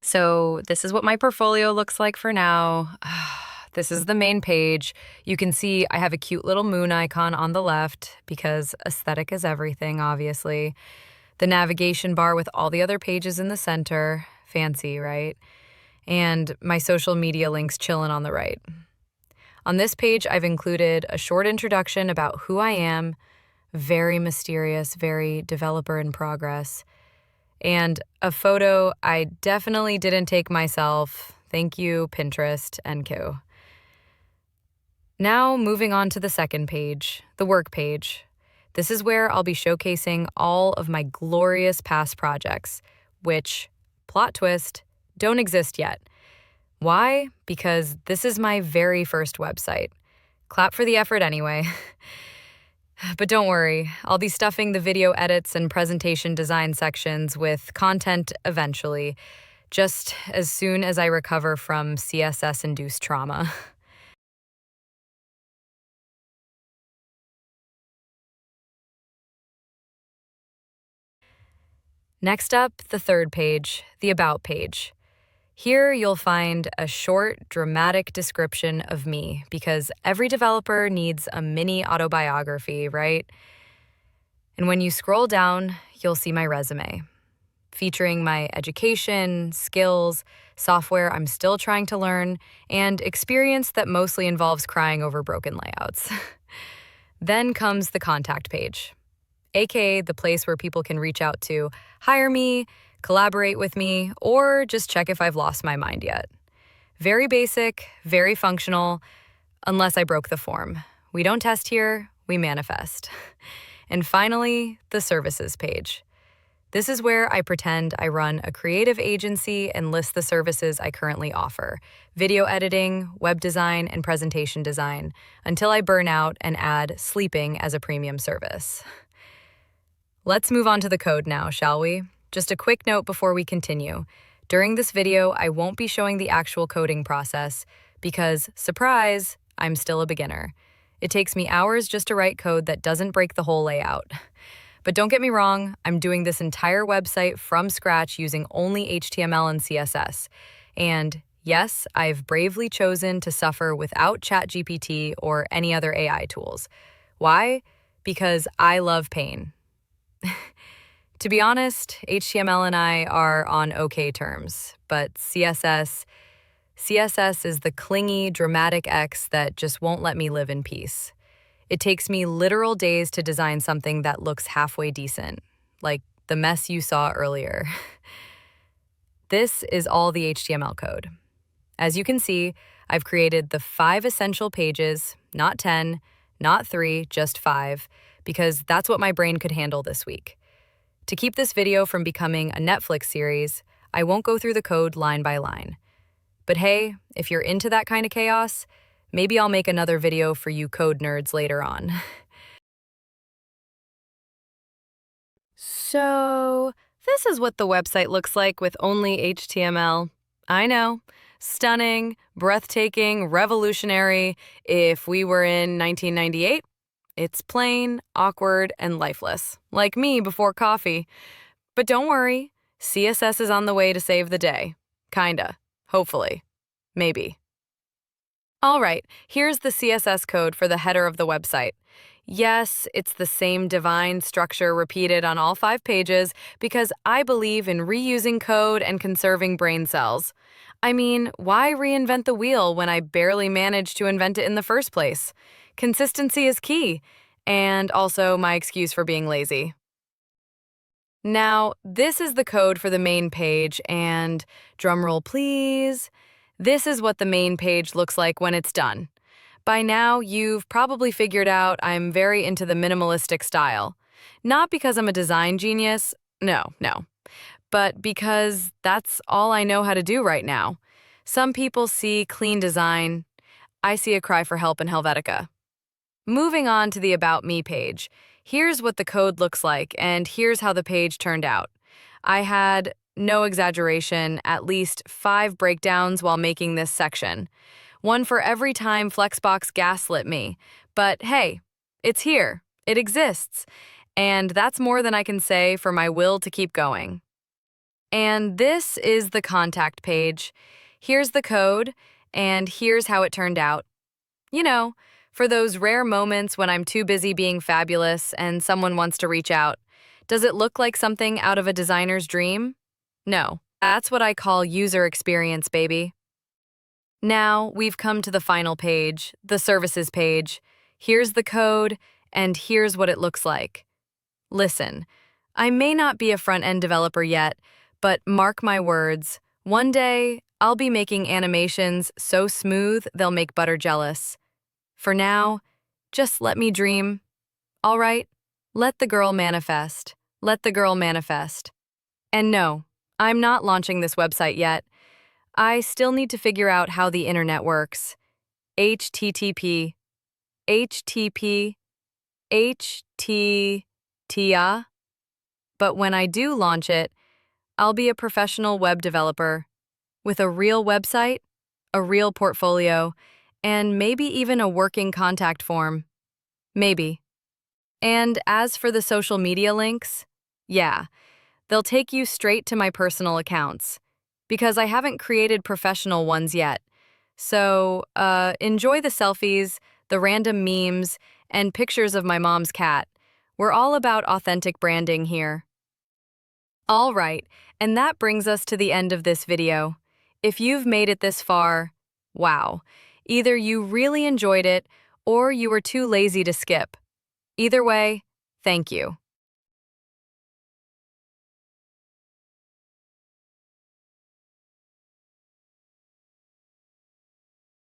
So this is what my portfolio looks like for now. This is the main page. You can see I have a cute little moon icon on the left because aesthetic is everything, obviously. The navigation bar with all the other pages in the center. Fancy, right? And my social media links chilling on the right. On this page, I've included a short introduction about who I am, very mysterious, very developer in progress, and a photo I definitely didn't take myself. Thank you, Pinterest and Co. Now, moving on to the second page, the work page. This is where I'll be showcasing all of my glorious past projects, which, plot twist, don't exist yet. Why? Because this is my very first website. Clap for the effort anyway. But don't worry, I'll be stuffing the video edits and presentation design sections with content eventually, just as soon as I recover from CSS-induced trauma. Next up, the third page, the About page. Here you'll find a short, dramatic description of me, because every developer needs a mini autobiography, right? And when you scroll down, you'll see my resume, featuring my education, skills, software I'm still trying to learn, and experience that mostly involves crying over broken layouts. Then comes the contact page, aka the place where people can reach out to hire me, collaborate with me, or just check if I've lost my mind yet. Very basic, very functional, unless I broke the form. We don't test here, we manifest. And finally, the services page. This is where I pretend I run a creative agency and list the services I currently offer: video editing, web design, and presentation design, until I burn out and add sleeping as a premium service. Let's move on to the code now, shall we? Just a quick note before we continue. During this video, I won't be showing the actual coding process because, surprise, I'm still a beginner. It takes me hours just to write code that doesn't break the whole layout. But don't get me wrong, I'm doing this entire website from scratch using only HTML and CSS. And yes, I've bravely chosen to suffer without ChatGPT or any other AI tools. Why? Because I love pain. To be honest, HTML and I are on okay terms, but CSS is the clingy, dramatic X that just won't let me live in peace. It takes me literal days to design something that looks halfway decent, like the mess you saw earlier. This is all the HTML code. As you can see, I've created the 5 essential pages, not 10, not 3, just 5, because that's what my brain could handle this week. To keep this video from becoming a Netflix series, I won't go through the code line by line. But hey, if you're into that kind of chaos, maybe I'll make another video for you code nerds later on. So, this is what the website looks like with only HTML. I know, stunning, breathtaking, revolutionary. If we were in 1998, it's plain, awkward, and lifeless, like me before coffee. But don't worry, CSS is on the way to save the day. Kinda. Hopefully. Maybe. All right, here's the CSS code for the header of the website. Yes, it's the same divine structure repeated on all 5 pages because I believe in reusing code and conserving brain cells. I mean, why reinvent the wheel when I barely managed to invent it in the first place? Consistency is key, and also my excuse for being lazy. Now, this is the code for the main page, and drumroll please, this is what the main page looks like when it's done. By now, you've probably figured out I'm very into the minimalistic style. Not because I'm a design genius, no, but because that's all I know how to do right now. Some people see clean design. I see a cry for help in Helvetica. Moving on to the About Me page, here's what the code looks like, and here's how the page turned out. I had, no exaggeration, at least 5 breakdowns while making this section. One for every time Flexbox gaslit me. But hey, it's here, it exists, and that's more than I can say for my will to keep going. And this is the contact page. Here's the code, and here's how it turned out. You know, for those rare moments when I'm too busy being fabulous and someone wants to reach out. Does it look like something out of a designer's dream? No, that's what I call user experience, baby. Now we've come to the final page, the services page. Here's the code, and here's what it looks like. Listen, I may not be a front-end developer yet, but mark my words, one day I'll be making animations so smooth they'll make butter jealous. For now, just let me dream. All right? Let the girl manifest. Let the girl manifest. And no, I'm not launching this website yet. I still need to figure out how the internet works. HTTP, HTTP, HTTP. But when I do launch it, I'll be a professional web developer with a real website, a real portfolio, and maybe even a working contact form. Maybe. And as for the social media links, yeah, they'll take you straight to my personal accounts because I haven't created professional ones yet. So, enjoy the selfies, the random memes, and pictures of my mom's cat. We're all about authentic branding here. All right, and that brings us to the end of this video. If you've made it this far, wow. Either you really enjoyed it or you were too lazy to skip. Either way, thank you.